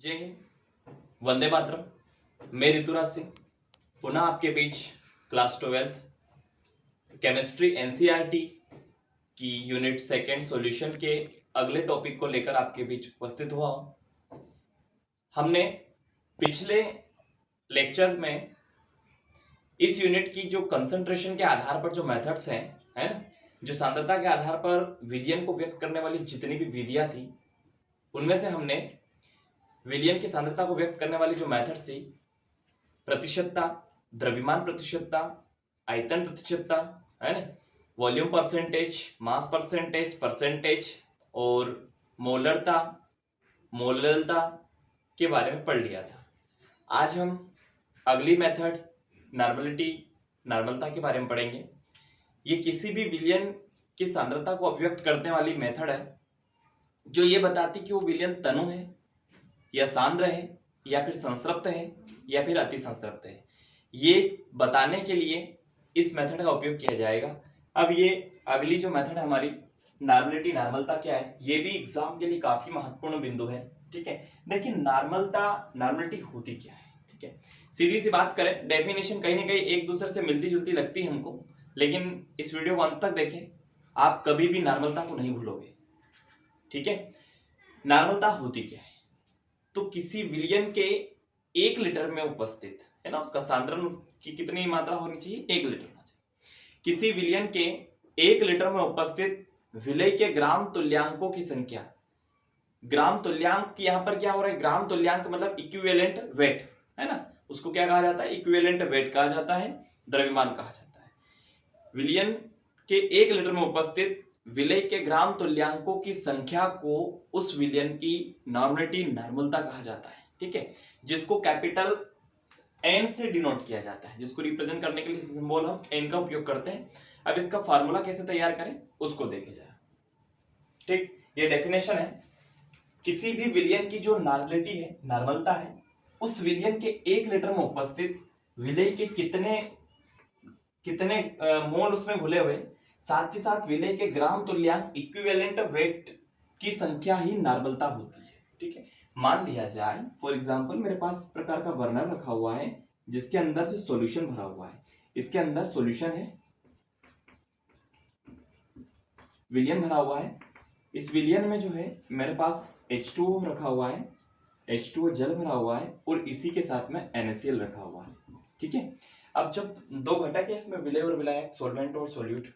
जय हिंद, वंदे मातरम। मैं ऋतुराज सिंह पुनः आपके बीच क्लास 12 केमिस्ट्री एनसीईआरटी की यूनिट सेकंड सॉल्यूशन के अगले टॉपिक को लेकर आपके बीच उपस्थित हुआ हूं। हमने पिछले लेक्चर में इस यूनिट की जो कंसंट्रेशन के आधार पर जो मेथड्स हैं, है ना, जो सांद्रता के आधार पर विलयन को व्यक्त करने वाली जितनी भी विधियां थी, उनमें से हमने विलयन की सांद्रता को व्यक्त करने वाली जो मेथड थी, प्रतिशतता, द्रव्यमान प्रतिशतता, आयतन प्रतिशतता, है ना, volume percentage, mass percentage, percentage और मोलरता, मोलरता के बारे में पढ़ लिया था। आज हम अगली मेथड नॉर्मलिटी, नॉर्मलता के बारे में पढ़ेंगे। ये किसी भी विलयन की सांद्रता को अभिव्यक्त करने वाली मेथड है जो ये बताती कि वो विलयन तनु है या सांद्र है या फिर संतृप्त है या फिर अति संतृप्त है। ये बताने के लिए इस मेथड का उपयोग किया जाएगा। अब ये अगली जो मेथड है हमारी नॉर्मलिटी, नॉर्मलता क्या है, ये भी एग्जाम के लिए काफी महत्वपूर्ण बिंदु है। ठीक है, देखिए नॉर्मलता, नॉर्मलिटी होती क्या है। ठीक है, सीधी सी बात करें, डेफिनेशन कहीं ना कहीं एक दूसरे से मिलती जुलती लगती है हमको, लेकिन इस वीडियो को अंत तक देखें, आप कभी भी नॉर्मलता को नहीं भूलोगे। ठीक है, नॉर्मलता होती क्या है, तो किसी विलयन के 1 लीटर में उपस्थित, है ना, उसका सांद्रण की कितनी मात्रा होनी चाहिए, 1 लीटर होना चाहिए। किसी विलयन के 1 लीटर में उपस्थित विलय के ग्राम तुल्यांकों की संख्या, ग्राम तुल्यांक यहां पर क्या हो रहा है, ग्राम तुल्यांक मतलब इक्विवेलेंट वेट, है ना, उसको क्या कहा जाता है, इक्विवेलेंट वेट कहा जाता है, द्रव्यमान कहा जाता है। विलयन के 1 लीटर में उपस्थित विलय के ग्राम तुल्यांकों की संख्या को उस विलयन की नॉर्मलिटी, नॉर्मलता कहा जाता है। ठीक है, जिसको कैपिटल एन से डिनोट किया जाता है, जिसको रिप्रेजेंट करने के लिए सिंबल हम एन का उपयोग करते हैं। अब इसका फार्मूला कैसे तैयार करें उसको देखे जाए। ठीक, ये डेफिनेशन है, किसी भी विलयन की जो नॉर्मलिटी है, नॉर्मलता है, उस विलयन के 1 लीटर में उपस्थित विलय के कितने मोल उसमें घुले हुए, साथ ही साथ विलय के ग्राम तुल्यांक इक्विवेलेंट वेट की संख्या ही नॉर्मलता होती है। ठीक है, मान लिया जाए फॉर एग्जांपल मेरे पास इस प्रकार का बर्नर रखा हुआ है जिसके अंदर जो सॉल्यूशन भरा हुआ है, इसके अंदर सॉल्यूशन है, विलयन भरा हुआ है। इस विलयन में जो है मेरे पास H2O रखा हुआ है, H2O जल भरा हुआ है और इसी के साथ में NaCl रखा हुआ है। ठीक है, अब जब 2 घटक है इसमें, विलय और विलायक, सॉल्वेंट और सॉल्यूट,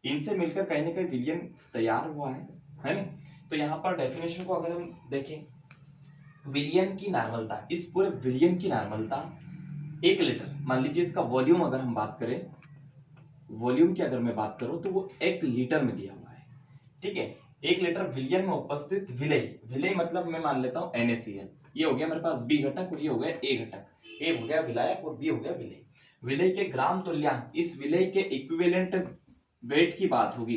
इनसे मिलकर कहीं ना कहीं विलयन तैयार हुआ है ना। तो यहाँ पर डेफिनेशन को अगर हम देखें, विलयन की नॉर्मलता, इस पूरे विलयन की नॉर्मलता 1 लीटर, मान लीजिए इसका वॉल्यूम अगर हम बात करें, वॉल्यूम की अगर मैं बात करूं तो वो 1 लीटर में दिया हुआ है। ठीक है, 1 लीटर विलयन में उपस्थित विलय, विलय मतलब मैं मान लेता हूं NaCl, ये हो गया मेरे पास B घटक और ये हो गया A घटक, A हो गया विलायक और B हो गया विलय। विलय के ग्राम तुल्यांक, इस विलय के इक्विवेलेंट वेट की बात होगी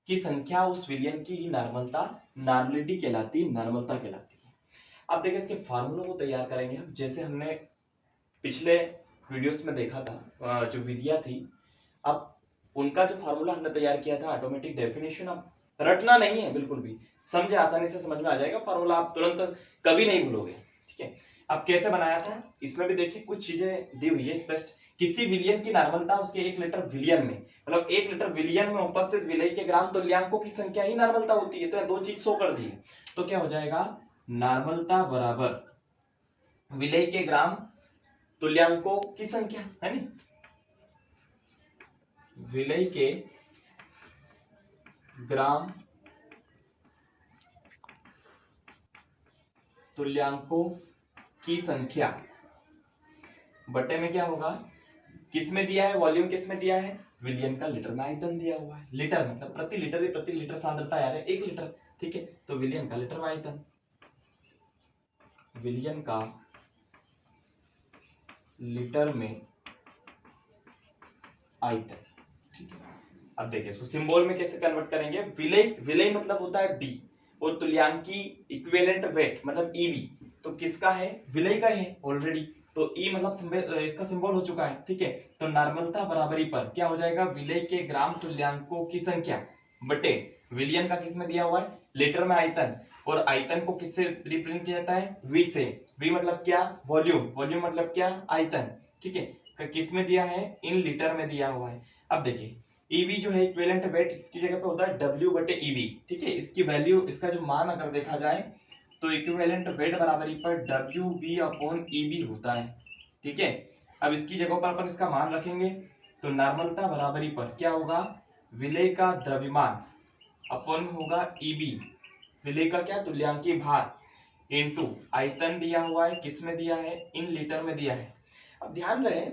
कि संख्या उस विलयन की ही नॉर्मलता, नॉर्मलिटी कहलाती है, नॉर्मलता कहलाती है। अब देखिए इसके फार्मूलों को तैयार करेंगे हम, जैसे हमने पिछले वीडियोस में देखा था जो विधियां थी, अब उनका जो फार्मूला हमने तैयार किया था ऑटोमेटिक डेफिनेशन, अब रटना नहीं है, बिल्कुल भी समझे, आसानी से समझ में आ जाएगा फार्मूला, आप तुरंत कभी नहीं भूलोगे। ठीक है, अब कैसे बनाया था इसमें भी देखिए कुछ चीजें दी हुई है स्पष्ट। किसी विलयन की नॉर्मलता उसके 1 लीटर विलयन में, मतलब 1 लीटर विलयन में उपस्थित विलय के ग्राम तुल्यांकों की संख्या ही नॉर्मलता होती है। तो 2 चीज शो कर दी है, तो क्या हो जाएगा, नॉर्मलता बराबर विलय के ग्राम तुल्यांकों की संख्या, है ना, विलय के ग्राम तुल्यांकों की संख्या बटे में क्या होगा, किस में दिया है, वॉल्यूम किस में दिया है, विलयन का लीटर में आयतन दिया हुआ है, लीटर मतलब प्रति लीटर सांद्रता यार है 1 लीटर। ठीक है, तो विलयन का लीटर में आयतन, विलयन का लीटर में आयतन। ठीक है, अब देखिए इसको सिंबल में कैसे कन्वर्ट करेंगे, विलय, विलय मतलब होता है B और तुल्यांकी इक्विवेलेंट वेट मतलब EV, तो किसका है, विलय का है ऑलरेडी, तो E मतलब इसका सिंबल हो चुका है। ठीक है, तो नॉर्मलता बराबरी पर क्या हो जाएगा, विलय के ग्राम तुल्यांकों की संख्या बटे विलयन का किस में दिया हुआ है, लीटर में आयतन, और आयतन को किससे रिप्रेजेंट किया जाता है, वी से। वी मतलब क्या, वॉल्यूम, वॉल्यूम मतलब क्या, आयतन, ठीक है। किस में दिया है, इन लीटर में दिया हुआ है। अब देखिए ईवी जो है इक्विवेलेंट वेट, इसकी जगह पे होता है डब्ल्यू बटे ईवी, ठीक है। इसकी वैल्यू, इसका जो मान अगर देखा जाए तो इक्विवेलेंट वेट बराबरी पर डब्ल्यू बी अपॉन ईबी होता है, ठीक है। अब इसकी जगह पर अपन इसका मान रखेंगे तो नॉर्मलता बराबरी पर क्या होगा, विलेय का द्रव्यमान अपन होगा ईबी, विलेय का क्या, तुल्यांकीय भार इनटू आयतन दिया हुआ है, किस में दिया है, इन लीटर में दिया है। अब ध्यान रहे,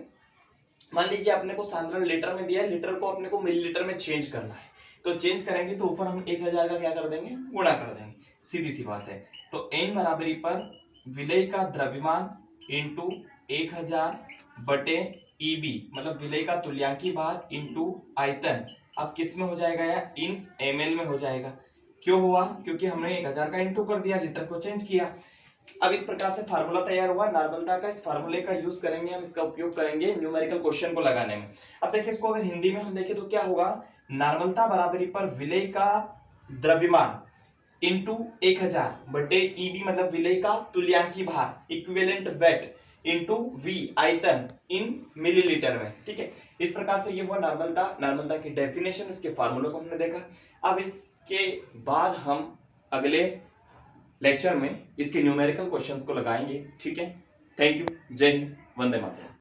मान लीजिए अपने को सांद्रण लीटर में दिया है, लीटर को अपने को मिलीलीटर में चेंज करना है, तो चेंज करेंगे तो ऊपर हम 1000 का क्या कर देंगे, गुणा कर देंगे, सीधी सी बात है। तो n बराबरी पर विलेय का द्रव्यमान इंटू 1000 बटे ईबी, मतलब विलेय का तुल्यांकीय भार इंटू आयतन, अब किस में हो जाएगा यार, इन ml में हो जाएगा। क्यों हुआ, क्योंकि हमने 1000 का इंटू कर दिया, लीटर को चेंज किया। अब इस प्रकार से फार्मूला तैयार हुआ नॉर्मलता का। इस फार्मूले का यूज करेंगे हम, इसका उपयोग करेंगे न्यूमेरिकल क्वेश्चन को लगाने में। अब देखिए इसको अगर हिंदी में हम देखें तो क्या होगा, नॉर्मलता बराबरी पर विलेय का द्रव्यमान इंटू 1000 बटे ईबी, मतलब विलेय का तुल्यांकीय भार, इक्विवेलेंट वेट इंटू वी आयतन इन मिलीलीटर में, ठीक है। इस प्रकार से ये हुआ नॉर्मलता, नॉर्मलता की डेफिनेशन, इसके फार्मूले को हमने देखा। अब इसके बाद हम अगले लेक्चर में इसके न्यूमेरिकल क्वेश्चंस को लगाएंगे, ठीक है। थैंक यू, जय हिंद, वंदे मातरम।